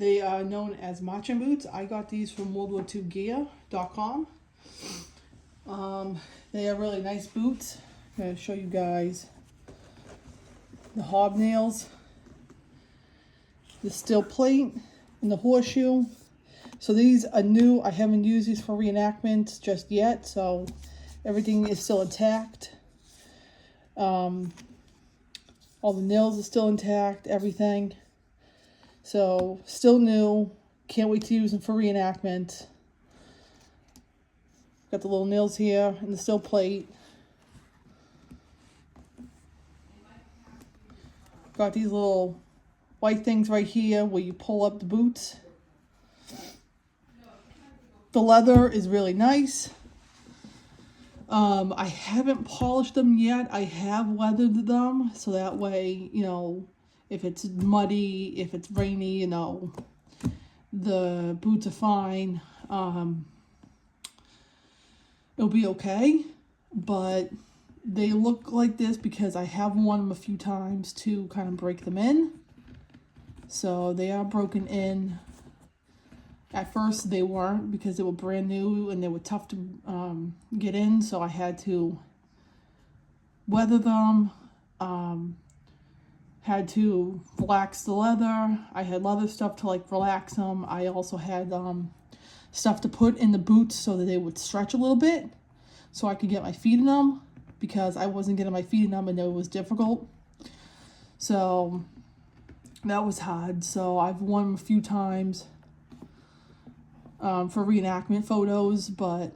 They are known as marching boots. I got these from WorldWar2Gear.com. They are really nice boots. I'm going to show you guys the hobnails, the steel plate, and the horseshoe. So these are new. I haven't used these for reenactments just yet, so everything is still intact. All the nails are still intact, everything. So still new. Can't wait to use them for reenactment. Got the little nails here and the steel plate. Got these little white things right here where you pull up the boots. The leather is really nice. I haven't polished them yet. I have weathered them, so that way, you know, if it's muddy, if it's rainy, you know, the boots are fine. It'll be okay, but they look like this because I have worn them a few times to kind of break them in. So they are broken in. At first they weren't because they were brand new and they were tough to get in, so I had to weather them, had to relax the leather. I had leather stuff to like relax them. I also had stuff to put in the boots so that they would stretch a little bit so I could get my feet in them, because I wasn't getting my feet in them and it was difficult. So that was hard. So I've worn them a few times for reenactment photos, but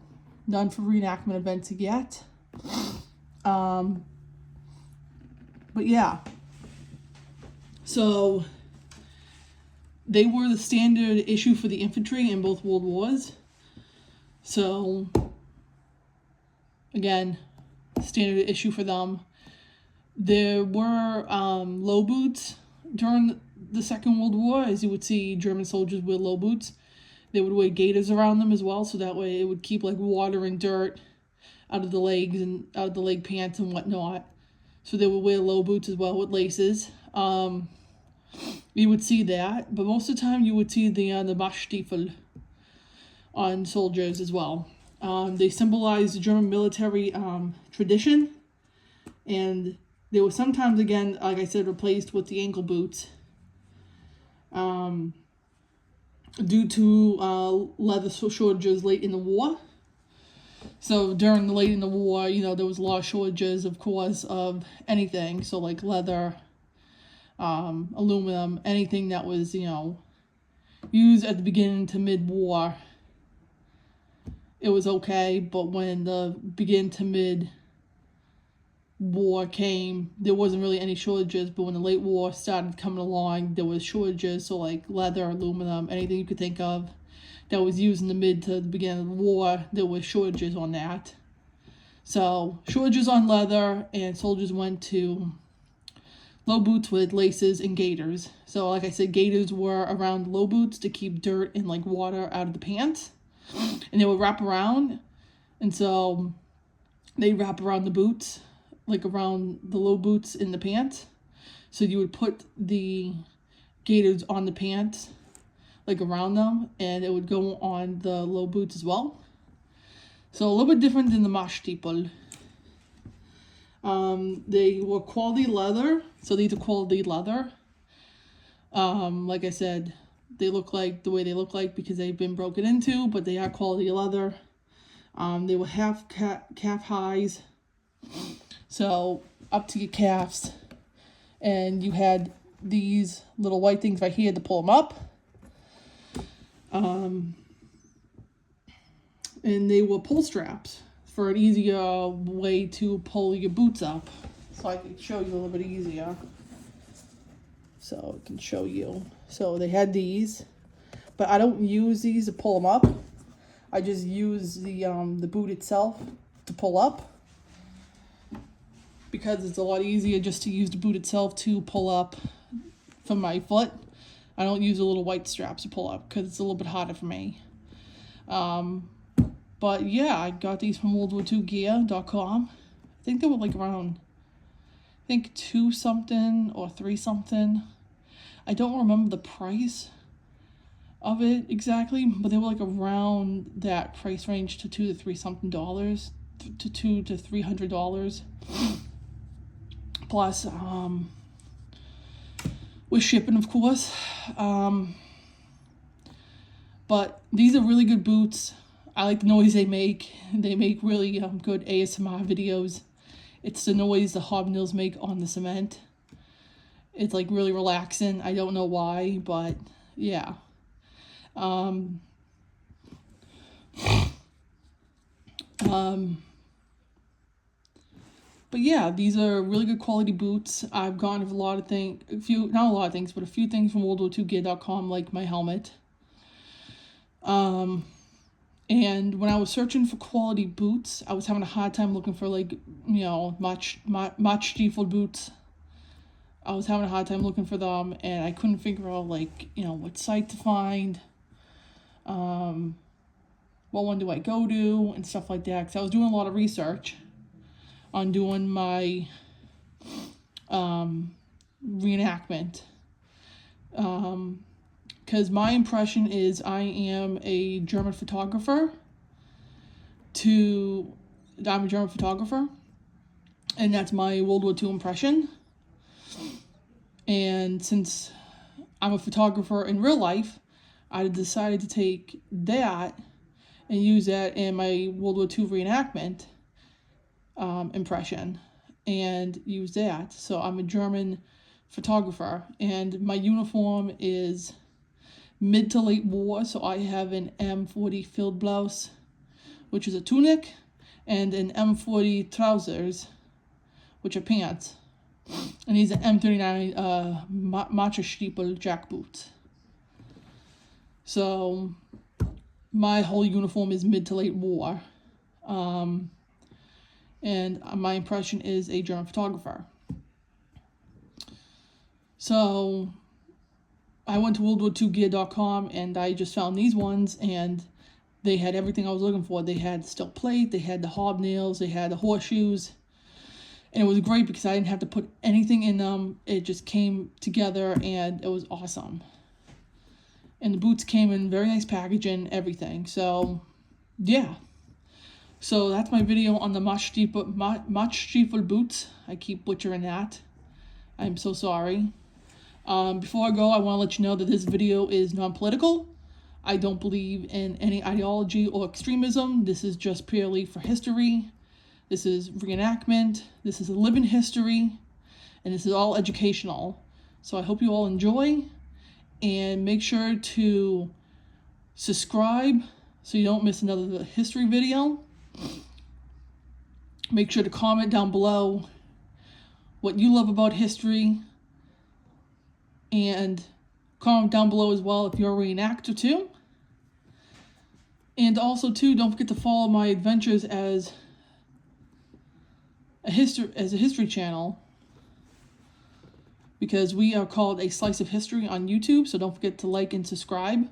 none for reenactment events yet. But yeah, so they were the standard issue for the infantry in both World Wars. So again, standard issue for them. There were low boots during the Second World War, as you would see German soldiers wear low boots. They would wear gaiters around them as well, so that way it would keep like water and dirt out of the legs and out of the leg pants and whatnot. So they would wear low boots as well with laces. You would see that, but most of the time you would see the Marschstiefel on soldiers as well. They symbolize the German military tradition, and they were sometimes, again, like I said, replaced with the ankle boots. Due to leather shortages late in the war. So during the late in the war, you know, there was a lot of shortages, of course, of anything. So like leather, aluminum, anything that was, you know, used at the beginning to mid-war, it was okay. But when the begin to mid-war came, there wasn't really any shortages. But when the late war started coming along, there was shortages. So like leather, aluminum, anything you could think of that was used in the mid to the beginning of the war, there was shortages on that. So shortages on leather, and soldiers went to low boots with laces and gaiters. So like I said, gaiters were around low boots to keep dirt and like water out of the pants, and they would wrap around, and so they wrap around the boots, like around the low boots in the pants. So you would put the gaiters on the pants, like around them, and it would go on the low boots as well. So a little bit different than the Marschstiefel. They were quality leather, so these are quality leather. Like I said, they look like the way they look like because they've been broken into, but they are quality leather. They were half calf highs, so up to your calves, and you had these little white things right here to pull them up. And they were pull straps for an easier way to pull your boots up. So I can show you a little bit easier. So I can show you. So they had these, but I don't use these to pull them up. I just use the boot itself to pull up, because it's a lot easier just to use the boot itself to pull up from my foot. I don't use the little white straps to pull up because it's a little bit harder for me. But yeah, I got these from WorldWar2Gear.com. I think they were like around, I think 2 something or 3 something. I don't remember the price, of it exactly, but they were like around that price range to $2 to $3 something dollars, to $200 to $300 plus with shipping, of course. But these are really good boots. I like the noise they make. They make really good ASMR videos. It's the noise the hobnails make on the cement. It's like really relaxing. I don't know why, but yeah. But yeah, these are really good quality boots. I've gotten a lot of things, not a lot of things, but a few things from WorldWar2Gear.com, like my helmet. And when I was searching for quality boots, I was having a hard time looking for, like, you know, Marschstiefel boots. I was having a hard time looking for them, and I couldn't figure out, like, you know, what site to find. What one do I go to, and stuff like that. Because I was doing a lot of research on doing my reenactment. Because my impression is I am a German photographer. I'm a German photographer, and that's my World War II impression. And since I'm a photographer in real life, I decided to take that and use that in my World War II reenactment impression, and use that. So I'm a German photographer, and my uniform is mid to late war. So I have an M40 field blouse, which is a tunic, and an M40 trousers, which are pants. And these are M39 Marschstiefel jack boots. So my whole uniform is mid to late war. And my impression is a German photographer. So I went to WorldWar2Gear.com, and I just found these ones, and they had everything I was looking for. They had steel plate, they had the hobnails, they had the horseshoes. And it was great because I didn't have to put anything in them. It just came together, and it was awesome. And the boots came in very nice packaging, everything. So, yeah. So that's my video on the Marschstiefel boots. I keep butchering that. I'm so sorry. Before I go, I want to let you know that this video is non-political. I don't believe in any ideology or extremism. This is just purely for history. This is reenactment. This is a living history. And this is all educational. So I hope you all enjoy. And make sure to subscribe so you don't miss another history video. Make sure to comment down below what you love about history. And comment down below as well if you're a reenactor too. And also too, don't forget to follow my adventures as a history channel, because we are called A Slice of History on YouTube. So don't forget to like and subscribe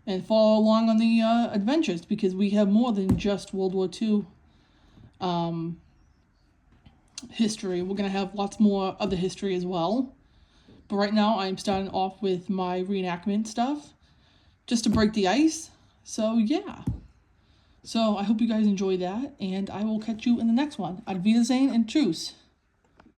and follow along on the adventures, because we have more than just World War II history. We're going to have lots more other history as well. But right now I'm starting off with my reenactment stuff just to break the ice. So yeah. So I hope you guys enjoy that, and I will catch you in the next one. Auf Wiedersehen and Tschüss.